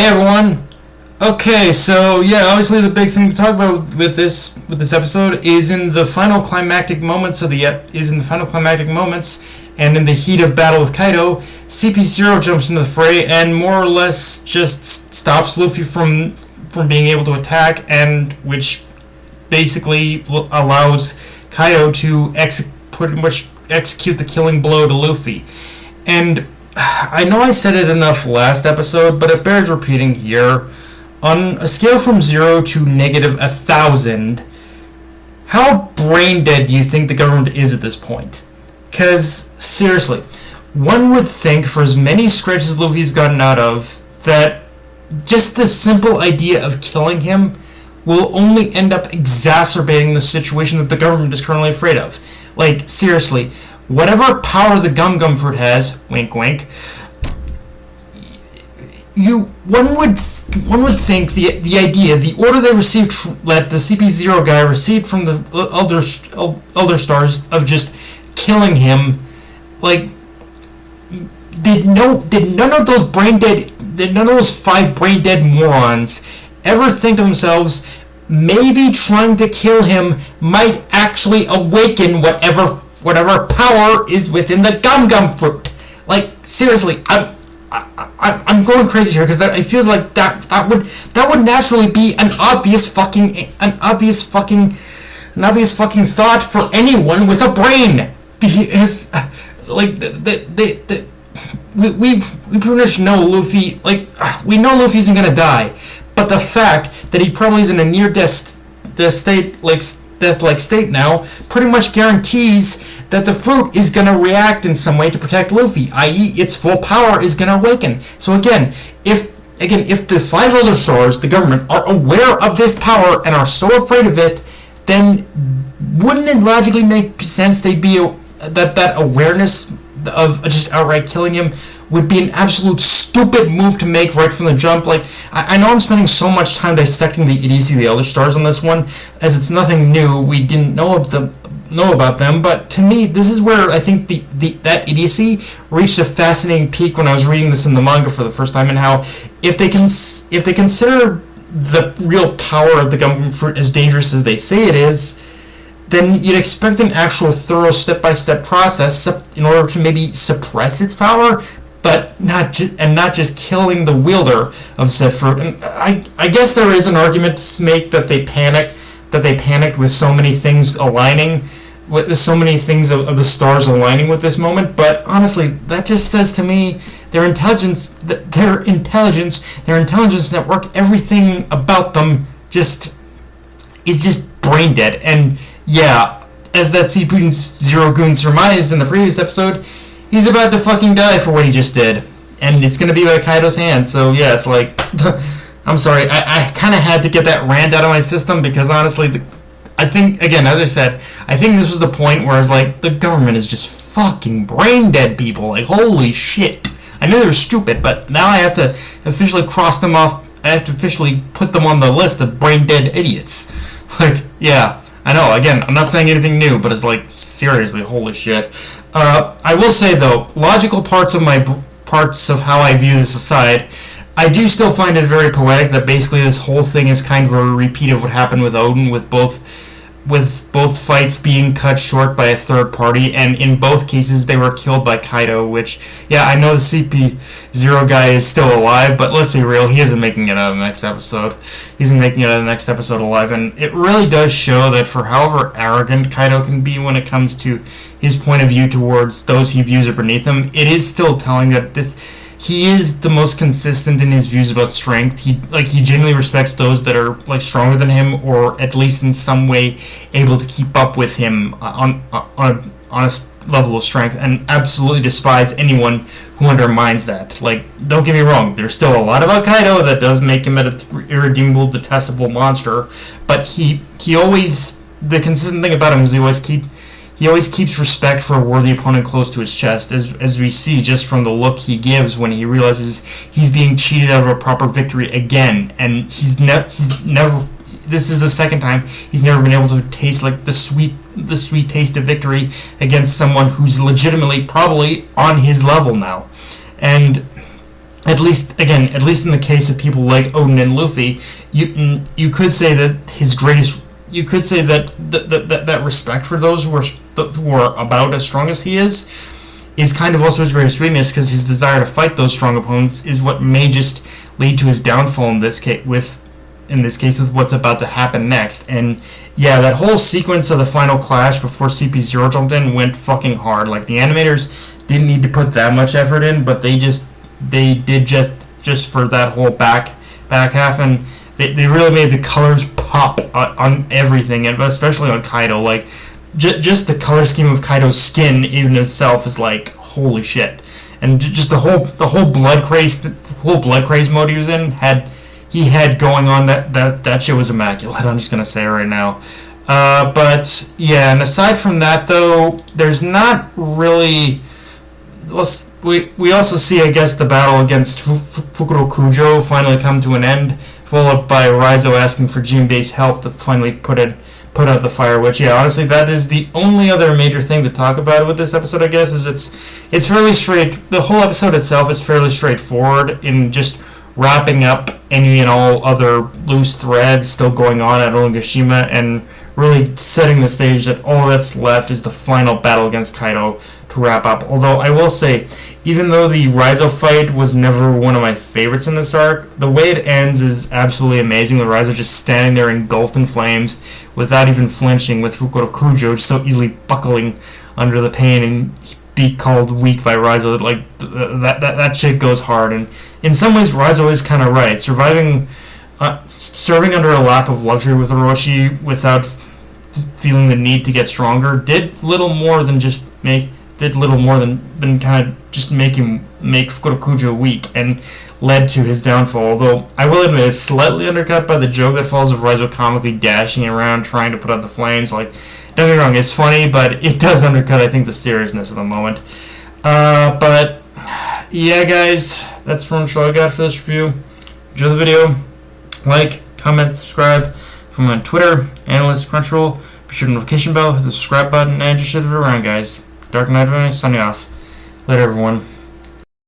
Hey everyone. Okay, so yeah, obviously the big thing to talk about with this episode is in the final climactic moments and in the heat of battle with Kaido, CP0 jumps into the fray and more or less just stops Luffy from being able to attack, and which basically allows Kaido to pretty much execute the killing blow to Luffy. And I know I said it enough last episode, but it bears repeating here. On a scale from 0 to negative 1,000, how brain dead do you think the government is at this point? Because, seriously, one would think for as many scratches Luffy's gotten out of, that just the simple idea of killing him will only end up exacerbating the situation that the government is currently afraid of. Like, seriously, whatever power the Gum Fruit has, wink wink, one would think the idea, the order they received, that the CP0 guy received from the Elder Stars of just killing him, like, did none of those five brain dead morons ever think to themselves, maybe trying to kill him might actually awaken whatever power is within the Gum Fruit? Like, seriously, I'm going crazy here because it feels like that would naturally be an obvious fucking thought for anyone with a brain. Because like we pretty much know Luffy. Like, we know Luffy isn't gonna die, but the fact that he probably is in a near death state now pretty much guarantees that the fruit is going to react in some way to protect Luffy, i.e. its full power is going to awaken. So again, if the five Elder Stars, the government, are aware of this power and are so afraid of it, then wouldn't it logically make sense that awareness of just outright killing him would be an absolute stupid move to make right from the jump? Like, I know I'm spending so much time dissecting the idiocy of the Elder Stars on this one, as it's nothing new. We didn't know about them, but to me, this is where I think that idiocy reached a fascinating peak when I was reading this in the manga for the first time, and how if they consider the real power of the Gum Fruit as dangerous as they say it is, then you'd expect an actual thorough step-by-step process in order to maybe suppress its power, but not just killing the wielder of said fruit. And I guess there is an argument to make that they panicked with so many things aligning, with so many things of the stars aligning with this moment. But honestly, that just says to me their intelligence network, everything about them is just brain dead. And yeah, as that CP0 goon surmised in the previous episode, he's about to fucking die for what he just did, and it's gonna be by Kaido's hand. So yeah, it's like, I'm sorry, I kind of had to get that rant out of my system, because honestly, I think, again, as I said, I think this was the point where I was like, the government is just fucking brain dead people. Like, holy shit. I knew they were stupid, but now I have to officially cross them off. I have to officially put them on the list of brain dead idiots. Like, yeah, I know, again, I'm not saying anything new, but it's like, seriously, holy shit. I will say, though, logical parts of how I view this aside, I do still find it very poetic that basically this whole thing is kind of a repeat of what happened with Oden, with both fights being cut short by a third party, and in both cases they were killed by Kaido, which, yeah, I know the CP0 guy is still alive, but let's be real, he isn't making it out of the next episode. He isn't making it out of the next episode alive, and it really does show that for however arrogant Kaido can be when it comes to his point of view towards those he views are beneath him, it is still telling that he is the most consistent in his views about strength. He genuinely respects those that are like stronger than him, or at least in some way able to keep up with him on a level of strength, and absolutely despise anyone who undermines that. Like, don't get me wrong, there's still a lot about Kaido that does make him an irredeemable, detestable monster, but he always, the consistent thing about him is he always keeps respect for a worthy opponent close to his chest, as we see just from the look he gives when he realizes he's being cheated out of a proper victory again, and he's never. This is the second time he's never been able to taste like the sweet taste of victory against someone who's legitimately probably on his level now, and at least in the case of people like Odin and Luffy, you could say that his greatest. You could say that respect for those who are about as strong as he is kind of also his greatest weakness, because his desire to fight those strong opponents is what may just lead to his downfall in this case with what's about to happen next. And yeah, that whole sequence of the final clash before CP0 jumped in went fucking hard. Like, the animators didn't need to put that much effort in, but they did just for that whole back half, and they really made the colors pop on everything, and especially on Kaido. Like, just the color scheme of Kaido's skin even itself is like, holy shit. And just the whole blood craze mode he was in had going on, that shit was immaculate. I'm just gonna say it right now. But yeah, and aside from that though, there's not really. We also see, I guess, the battle against Fukurokujo finally come to an end, followed by Raizo asking for Jinbei's help to finally put out the fire. Which, yeah, honestly, that is the only other major thing to talk about with this episode, I guess, is it's fairly straight. The whole episode itself is fairly straightforward in just wrapping up any and all other loose threads still going on at Onigashima, and really setting the stage that all that's left is the final battle against Kaido to wrap up. Although I will say, even though the Raizo fight was never one of my favorites in this arc, the way it ends is absolutely amazing. The Raizo just standing there engulfed in flames without even flinching, with Fukurokujo just so easily buckling under the pain and be called weak by Raizo. Like, that shit goes hard. And in some ways, Raizo is kind of right. Serving under a lap of luxury with Orochi without feeling the need to get stronger did little more than kind of just make Fukurokujo weak, and led to his downfall. Although I will admit, it's slightly undercut by the joke that follows of Raizo comically dashing around trying to put out the flames. Like, don't get me wrong, it's funny, but it does undercut, I think, the seriousness of the moment. But yeah, guys, that's pretty much all I got for this review. Enjoy the video. Like, comment, subscribe. From on Twitter, Analyst, Crunchyroll. Be sure to notification bell, hit the subscribe button, and just share the video around, guys. Dark Knight signing off. Later, everyone.